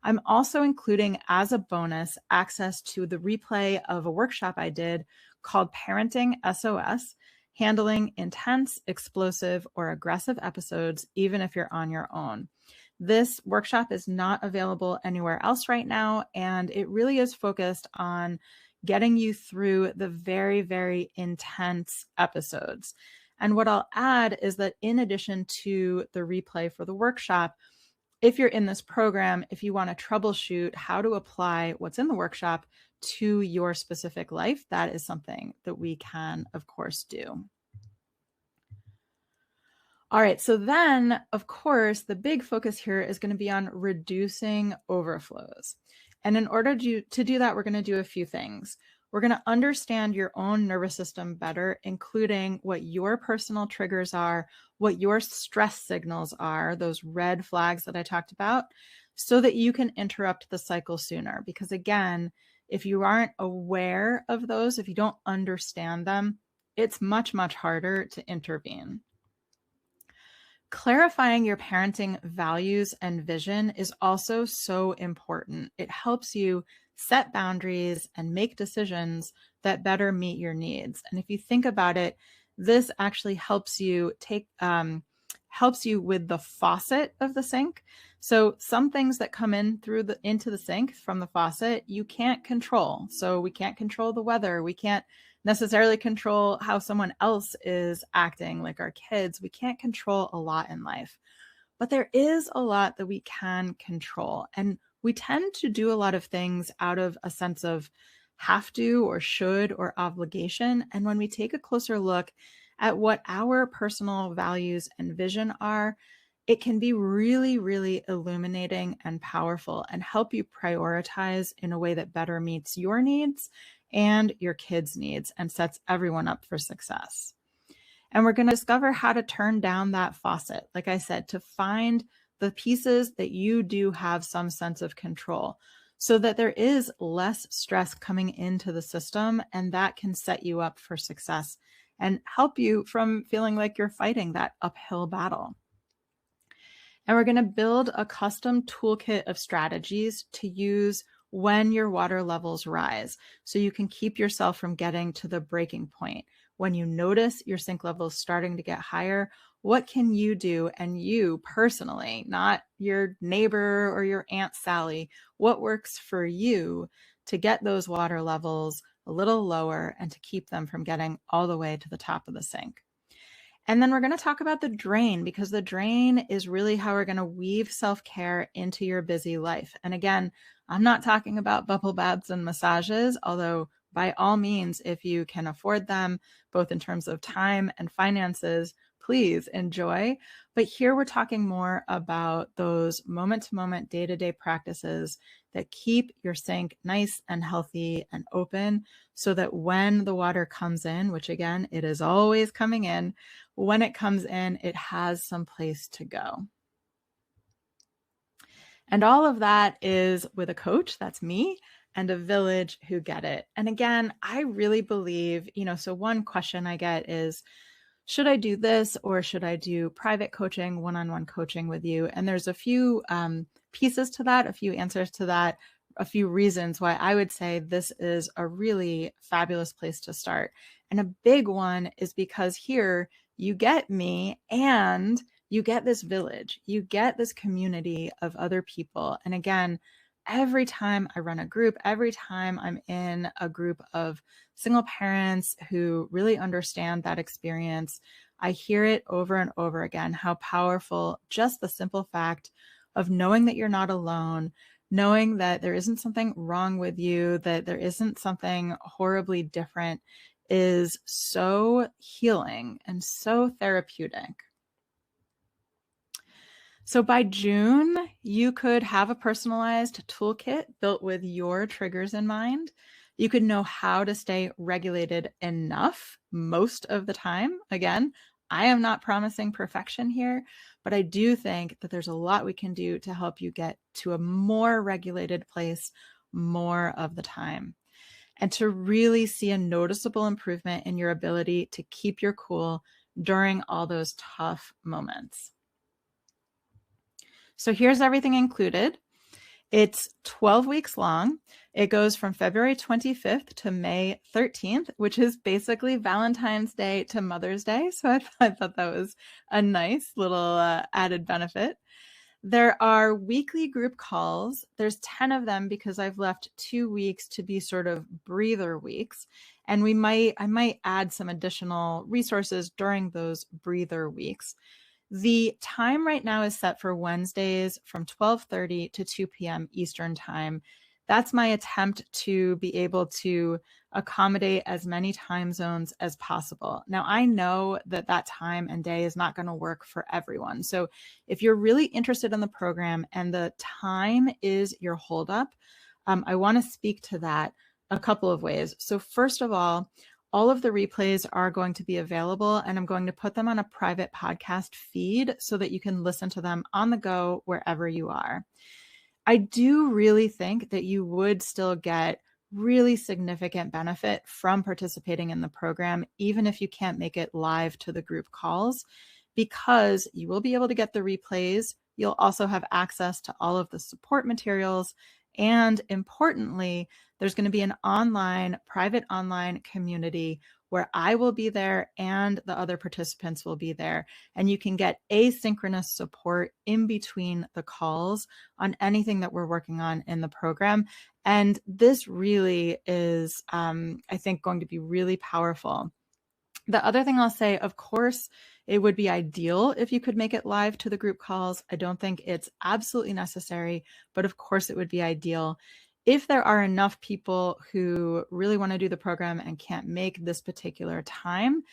I'm also including as a bonus access to the replay of a workshop I did called Parenting SOS, Handling Intense, Explosive, or Aggressive Episodes, Even if you're on your own. This workshop is not available anywhere else right now, and it really is focused on getting you through the very, very intense episodes. And what I'll add is that in addition to the replay for the workshop, if you're in this program, if you want to troubleshoot how to apply what's in the workshop to your specific life, that is something that we can, of course, do. All right, so then, of course, the big focus here is going to be on reducing overflows. And in order to do that, we're going to do a few things. We're going to understand your own nervous system better, including what your personal triggers are, what your stress signals are, those red flags that I talked about, so that you can interrupt the cycle sooner. Because again, if you aren't aware of those, if you don't understand them, it's much, much harder to intervene. Clarifying your parenting values and vision is also so important. It helps you set boundaries and make decisions that better meet your needs. And if you think about it, this actually helps you helps you with the faucet of the sink. So some things that come in into the sink from the faucet, you can't control. So we can't control the weather. We can't necessarily control how someone else is acting, like our kids. We can't control a lot in life, but there is a lot that we can control. And we tend to do a lot of things out of a sense of have to or should or obligation. And when we take a closer look at what our personal values and vision are, it can be really, really illuminating and powerful and help you prioritize in a way that better meets your needs and your kids' needs and sets everyone up for success. And we're going to discover how to turn down that faucet, like I said, to find the pieces that you do have some sense of control so that there is less stress coming into the system, and that can set you up for success and help you from feeling like you're fighting that uphill battle. And we're going to build a custom toolkit of strategies to use when your water levels rise, so you can keep yourself from getting to the breaking point. When you notice your sink levels starting to get higher, what can you do? And you personally, not your neighbor or your Aunt Sally, what works for you to get those water levels a little lower and to keep them from getting all the way to the top of the sink? And then we're going to talk about the drain, because the drain is really how we're going to weave self-care into your busy life. And again, I'm not talking about bubble baths and massages, although by all means, if you can afford them, both in terms of time and finances, please enjoy. But here we're talking more about those moment-to-moment, day-to-day practices that keep your sink nice and healthy and open, so that when the water comes in, which again, it is always coming in, when it comes in, it has some place to go. And all of that is with a coach, that's me, and a village who get it. And again, I really believe, so one question I get is, should I do this or should I do private coaching, one-on-one coaching with you? And there's a few pieces to that, a few answers to that, a few reasons why I would say this is a really fabulous place to start. And a big one is because here you get me and you get this village, you get this community of other people. And again, every time I run a group, every time I'm in a group of single parents who really understand that experience, I hear it over and over again, how powerful just the simple fact of knowing that you're not alone, knowing that there isn't something wrong with you, that there isn't something horribly different, is so healing and so therapeutic. So by June, you could have a personalized toolkit built with your triggers in mind. You could know how to stay regulated enough most of the time. Again, I am not promising perfection here, but I do think that there's a lot we can do to help you get to a more regulated place more of the time, and to really see a noticeable improvement in your ability to keep your cool during all those tough moments. So here's everything included. It's 12 weeks long. It goes from February 25th to May 13th, which is basically Valentine's Day to Mother's Day. So I thought that was a nice little added benefit. There are weekly group calls. There's 10 of them because I've left 2 weeks to be sort of breather weeks. And I might add some additional resources during those breather weeks. The time right now is set for Wednesdays from 12:30 to 2 p.m. Eastern time. That's my attempt to be able to accommodate as many time zones as possible. Now, I know that that time and day is not going to work for everyone. So, if you're really interested in the program and the time is your holdup, I want to speak to that a couple of ways. So, first of all of the replays are going to be available, and I'm going to put them on a private podcast feed so that you can listen to them on the go wherever you are. I do really think that you would still get really significant benefit from participating in the program, even if you can't make it live to the group calls, because you will be able to get the replays. You'll also have access to all of the support materials. And importantly, there's going to be an private online community where I will be there and the other participants will be there. And you can get asynchronous support in between the calls on anything that we're working on in the program. And this really is, I think, going to be really powerful. The other thing I'll say, of course, it would be ideal if you could make it live to the group calls. I don't think it's absolutely necessary, but of course it would be ideal. If there are enough people who really want to do the program and can't make this particular time,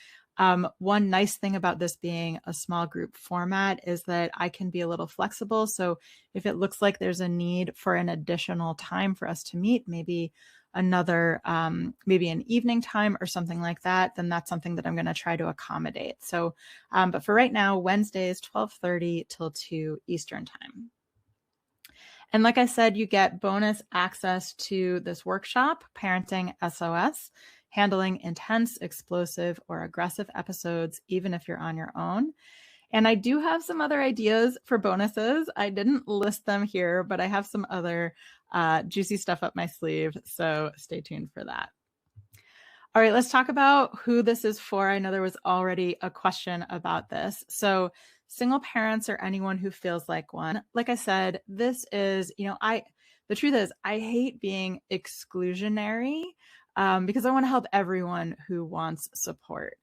one nice thing about this being a small group format is that I can be a little flexible. So if it looks like there's a need for an additional time for us to meet, maybe maybe an evening time or something like that, then that's something that I'm going to try to accommodate. So, but for right now, Wednesdays, 12:30 till 2 Eastern time. And like I said, you get bonus access to this workshop, Parenting SOS, handling intense, explosive, or aggressive episodes, even if you're on your own. And I do have some other ideas for bonuses. I didn't list them here, but I have some other juicy stuff up my sleeve. So stay tuned for that. All right, let's talk about who this is for. I know there was already a question about this. So single parents or anyone who feels like one, like I said, this is, the truth is I hate being exclusionary because I want to help everyone who wants support.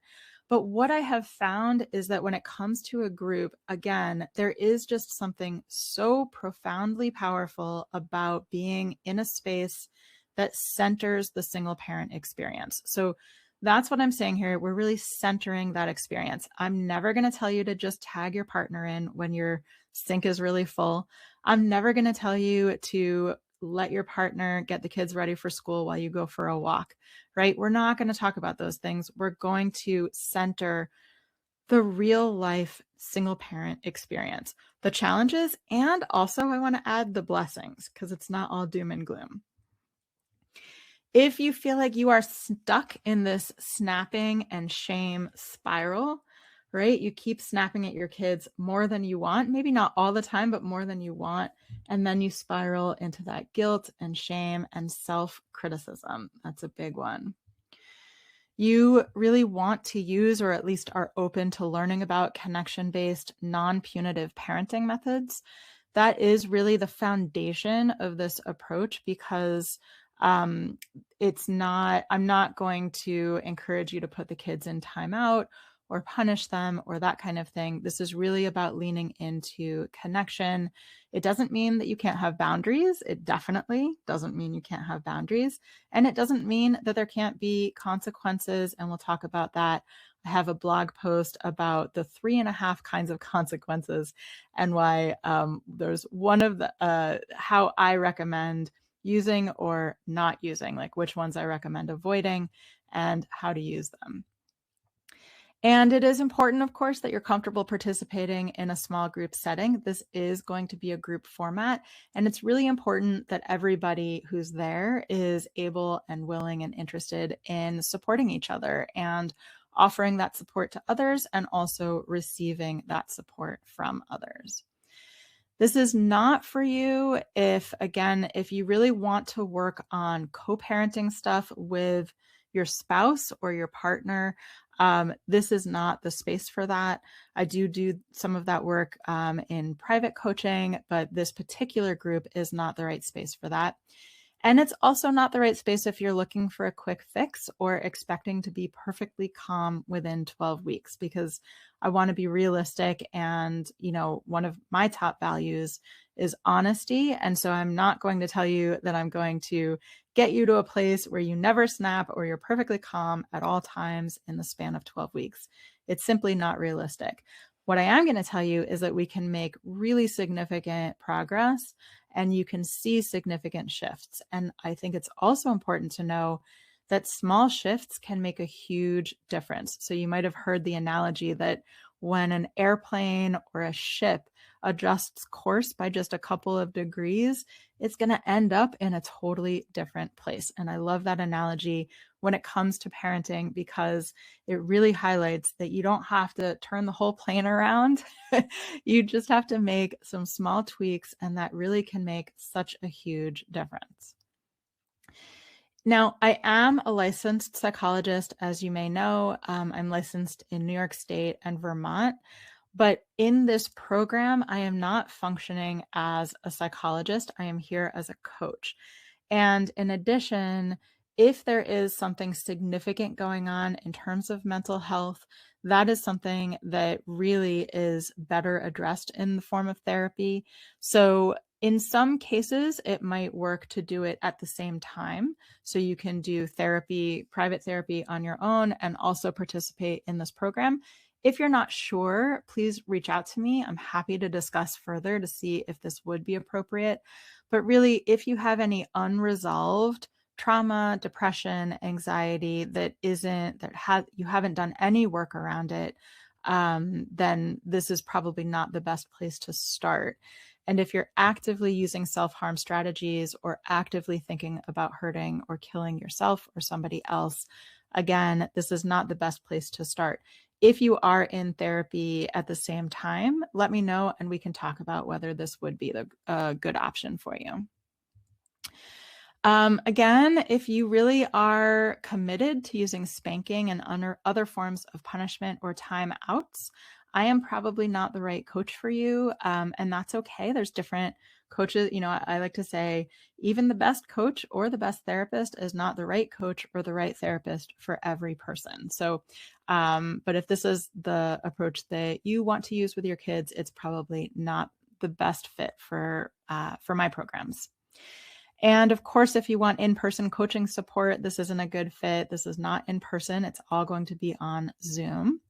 But what I have found is that when it comes to a group, again, there is just something so profoundly powerful about being in a space that centers the single parent experience. So that's what I'm saying here. We're really centering that experience. I'm never going to tell you to just tag your partner in when your sink is really full. I'm never going to tell you to let your partner get the kids ready for school while you go for a walk, right? We're not going to talk about those things. We're going to center the real life single parent experience, the challenges, and also I want to add the blessings because it's not all doom and gloom. If you feel like you are stuck in this snapping and shame spiral, right? You keep snapping at your kids more than you want, maybe not all the time, but more than you want. And then you spiral into that guilt and shame and self-criticism. That's a big one. You really want to use, or at least are open to learning about connection-based, non-punitive parenting methods. That is really the foundation of this approach because I'm not going to encourage you to put the kids in timeout or punish them or that kind of thing. This is really about leaning into connection. It doesn't mean that you can't have boundaries. It definitely doesn't mean you can't have boundaries. And it doesn't mean that there can't be consequences. And we'll talk about that. I have a blog post about the 3.5 kinds of consequences and why there's one of the, how I recommend using or not using, like which ones I recommend avoiding and how to use them. And it is important, of course, that you're comfortable participating in a small group setting. This is going to be a group format, and it's really important that everybody who's there is able and willing and interested in supporting each other and offering that support to others and also receiving that support from others. This is not for you if you really want to work on co-parenting stuff with your spouse or your partner. This is not the space for that. I do some of that work in private coaching, but this particular group is not the right space for that. And it's also not the right space if you're looking for a quick fix or expecting to be perfectly calm within 12 weeks, because I want to be realistic. And, one of my top values is honesty. And so I'm not going to tell you that I'm going to get you to a place where you never snap or you're perfectly calm at all times in the span of 12 weeks. It's simply not realistic. What I am going to tell you is that we can make really significant progress and you can see significant shifts. And I think it's also important to know that small shifts can make a huge difference. So you might have heard the analogy that when an airplane or a ship adjusts course by just a couple of degrees, it's going to end up in a totally different place. And I love that analogy when it comes to parenting because it really highlights that you don't have to turn the whole plane around. You just have to make some small tweaks, and that really can make such a huge difference. Now, I am a licensed psychologist, as you may know. I'm licensed in New York State and Vermont. But in this program, I am not functioning as a psychologist. I am here as a coach. And in addition, if there is something significant going on in terms of mental health, that is something that really is better addressed in the form of therapy. So in some cases, it might work to do it at the same time. So you can do therapy, private therapy on your own, and also participate in this program. If you're not sure, please reach out to me. I'm happy to discuss further to see if this would be appropriate. But really, if you have any unresolved trauma, depression, anxiety you haven't done any work around it, then this is probably not the best place to start. And if you're actively using self-harm strategies or actively thinking about hurting or killing yourself or somebody else, again, this is not the best place to start. If you are in therapy at the same time, let me know and we can talk about whether this would be a good option for you. Again, if you really are committed to using spanking and other forms of punishment or timeouts, I am probably not the right coach for you. And that's okay. There's different coaches. I like to say even the best coach or the best therapist is not the right coach or the right therapist for every person. So, but if this is the approach that you want to use with your kids, it's probably not the best fit for my programs. And of course, if you want in-person coaching support, this isn't a good fit. This is not in person. It's all going to be on Zoom.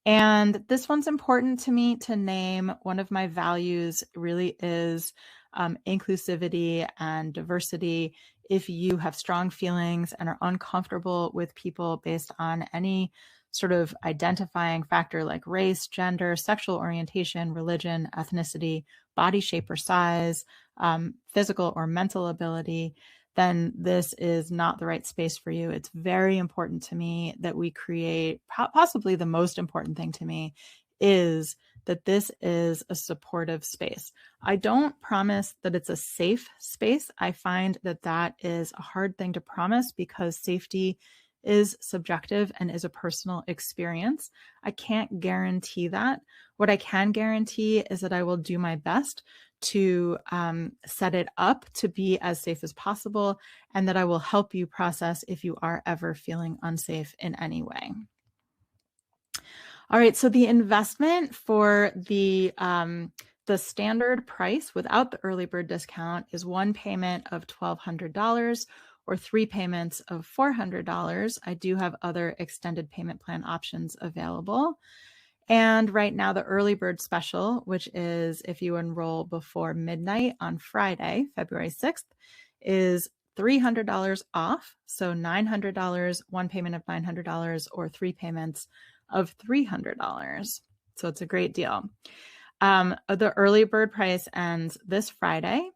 And this one's important to me to name. One of my values really is inclusivity and diversity. If you have strong feelings and are uncomfortable with people based on any sort of identifying factor like race, gender, sexual orientation, religion, ethnicity, body shape or size, physical or mental ability, then this is not the right space for you. It's very important to me that we create, possibly the most important thing to me is that this is a supportive space. I don't promise that it's a safe space. I find that that is a hard thing to promise because safety is subjective and is a personal experience. I can't guarantee that. What I can guarantee is that I will do my best to set it up to be as safe as possible, and that I will help you process if you are ever feeling unsafe in any way. All right, so the investment for the standard price without the early bird discount is one payment of $1,200 or 3 payments of $400. I do have other extended payment plan options available. And right now, the early bird special, which is if you enroll before midnight on Friday, February 6th, is $300 off. So $900, one payment of $900 or 3 payments of $300. So it's a great deal. The early bird price ends this Friday.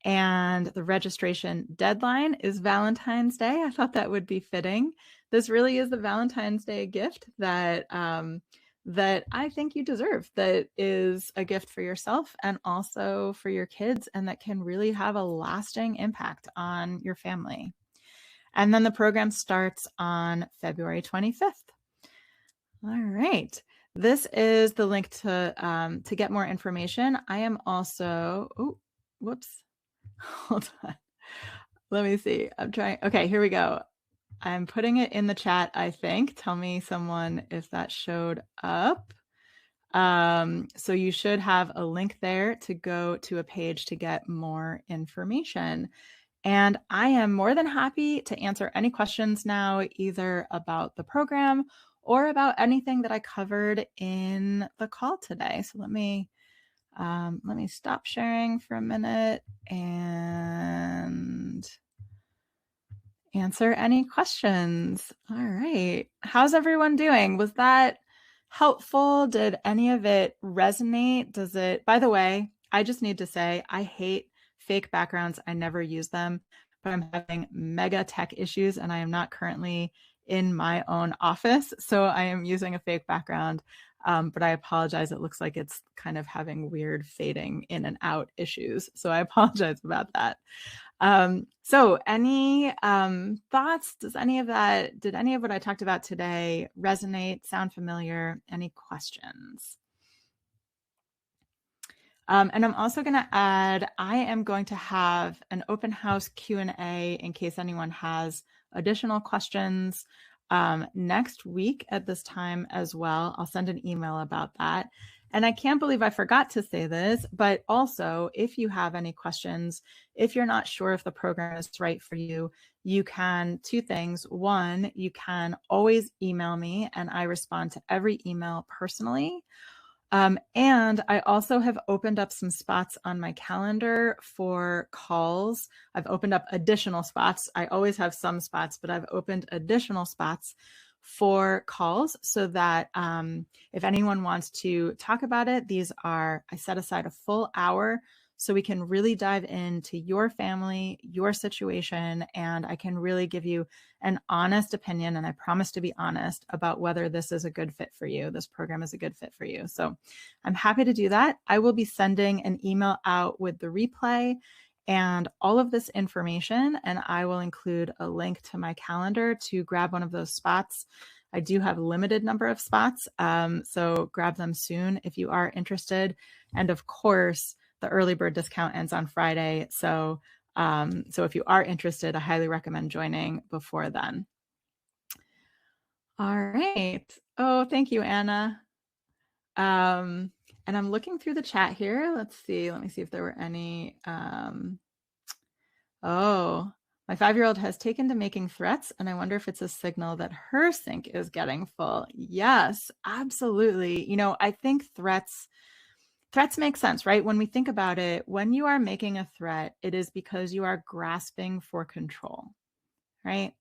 And the registration deadline is Valentine's Day. I thought that would be fitting. This really is the Valentine's Day gift that that I think you deserve. That is a gift for yourself and also for your kids, and that can really have a lasting impact on your family. And then the program starts on February 25th. All right. This is the link to get more information. I am also, oh, whoops. Hold on. Let me see. I'm trying. Okay, here we go. I'm putting it in the chat, I think. Tell me someone if that showed up. So you should have a link there to go to a page to get more information. And I am more than happy to answer any questions now, either about the program or about anything that I covered in the call today. So let me stop sharing for a minute and answer any questions. All right. How's everyone doing? Was that helpful? Did any of it resonate? Does it, by the way, I just need to say, I hate fake backgrounds. I never use them, but I'm having mega tech issues and I am not currently in my own office. So I am using a fake background. But I apologize. It looks like it's kind of having weird fading in and out issues. So I apologize about that. So any thoughts? Did any of what I talked about today resonate, sound familiar? Any questions? And I'm also going to add, I am going to have an open house Q&A in case anyone has additional questions next week at this time as well. I'll send an email about that. And I can't believe I forgot to say this, but also if you have any questions, if you're not sure if the program is right for you, you can, two things. One, you can always email me and I respond to every email personally. And I also have opened up some spots on my calendar for calls. I've opened up additional spots. I always have some spots, but I've opened additional spots for calls so that if anyone wants to talk about it, I set aside a full hour so we can really dive into your family, your situation, and I can really give you an honest opinion. And I promise to be honest about whether this is a good fit for you. This program is a good fit for you. So I'm happy to do that. I will be sending an email out with the replay and all of this information, and I will include a link to my calendar to grab one of those spots. I do have a limited number of spots, so grab them soon if you are interested. And of course, the early bird discount ends on Friday. So if you are interested, I highly recommend joining before then. All right. Oh, thank you, Anna. And I'm looking through the chat here. Let's see. Let me see if there were any. Oh, my 5-year-old has taken to making threats, and I wonder if it's a signal that her sink is getting full. Yes, absolutely. I think threats make sense, right? When we think about it, when you are making a threat, it is because you are grasping for control, right?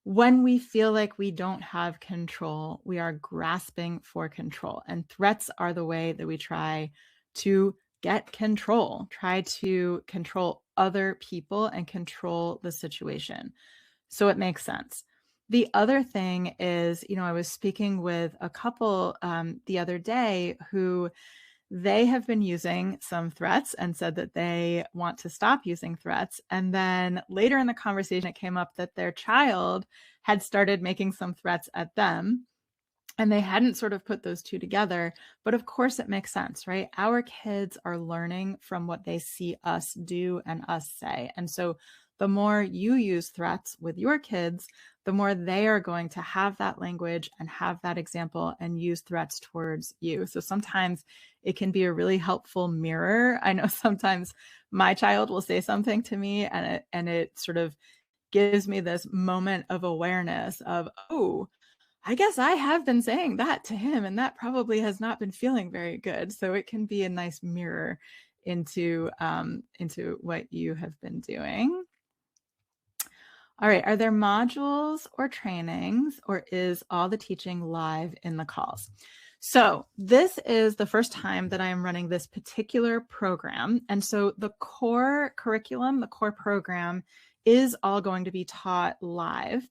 When we feel like we don't have control, we are grasping for control. And threats are the way that we try to get control, try to control other people and control the situation. So it makes sense. The other thing is, I was speaking with a couple the other day who they have been using some threats and said that they want to stop using threats. And then later in the conversation, it came up that their child had started making some threats at them. And they hadn't sort of put those two together. But of course, it makes sense, right? Our kids are learning from what they see us do and us say. And so the more you use threats with your kids, the more they are going to have that language and have that example and use threats towards you. So sometimes it can be a really helpful mirror. I know sometimes my child will say something to me and it sort of gives me this moment of awareness of, oh, I guess I have been saying that to him, and that probably has not been feeling very good. So it can be a nice mirror into what you have been doing. All right, are there modules or trainings, or is all the teaching live in the calls? So this is the first time that I am running this particular program. And so the core curriculum, the core program is all going to be taught live.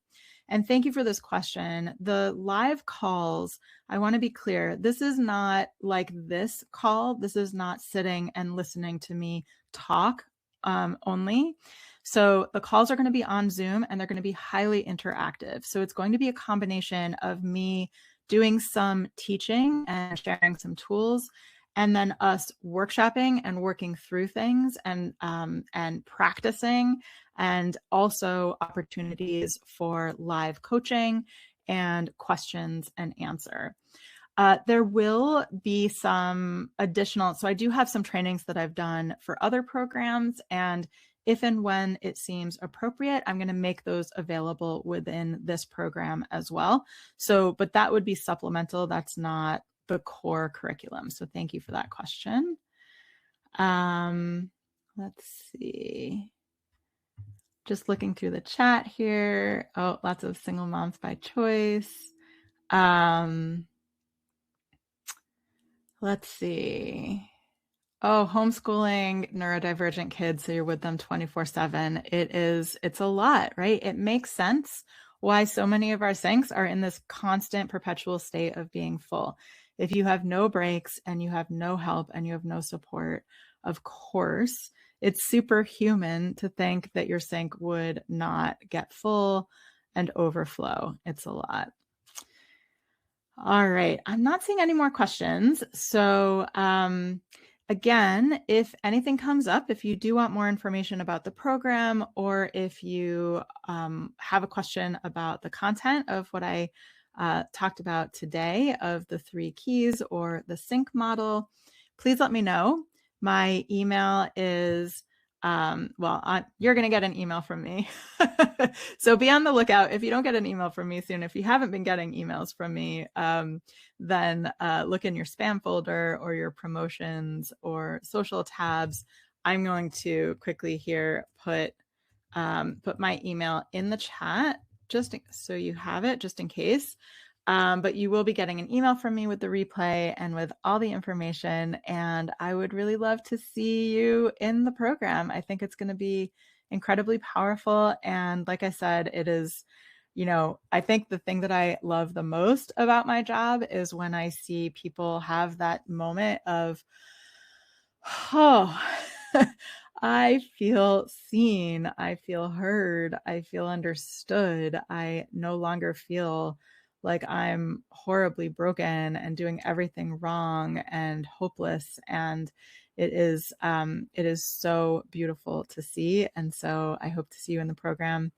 And thank you for this question. The live calls, I want to be clear, this is not like this call. This is not sitting and listening to me talk only. So the calls are going to be on Zoom and they're going to be highly interactive. So it's going to be a combination of me doing some teaching and sharing some tools, and then us workshopping and working through things and practicing, and also opportunities for live coaching and questions and answer. There will be some additional, so I do have some trainings that I've done for other programs, and if and when it seems appropriate, I'm going to make those available within this program as well. So, but that would be supplemental. That's not the core curriculum. So thank you for that question. Let's see. Just looking through the chat here. Oh, lots of single moms by choice. Let's see. Oh, homeschooling neurodivergent kids, so you're with them 24/7. It's a lot, right? It makes sense why so many of our sinks are in this constant perpetual state of being full. If you have no breaks and you have no help and you have no support, of course, it's superhuman to think that your sink would not get full and overflow. It's a lot. All right. I'm not seeing any more questions. So again, if anything comes up, if you do want more information about the program, or if you have a question about the content of what I talked about today of the 3 keys or the sync model, please let me know. My email is you're going to get an email from me. So be on the lookout. If you don't get an email from me soon, if you haven't been getting emails from me, then look in your spam folder or your promotions or social tabs. I'm going to quickly here put my email in the chat just so you have it, just in case. But you will be getting an email from me with the replay and with all the information. And I would really love to see you in the program. I think it's going to be incredibly powerful. And like I said, it is, I think the thing that I love the most about my job is when I see people have that moment of, oh, I feel seen, I feel heard, I feel understood. I no longer feel like I'm horribly broken and doing everything wrong and hopeless. And it is so beautiful to see. And so I hope to see you in the program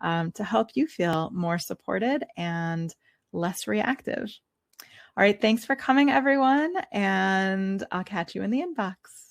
to help you feel more supported and less reactive. All right, thanks for coming, everyone, and I'll catch you in the inbox.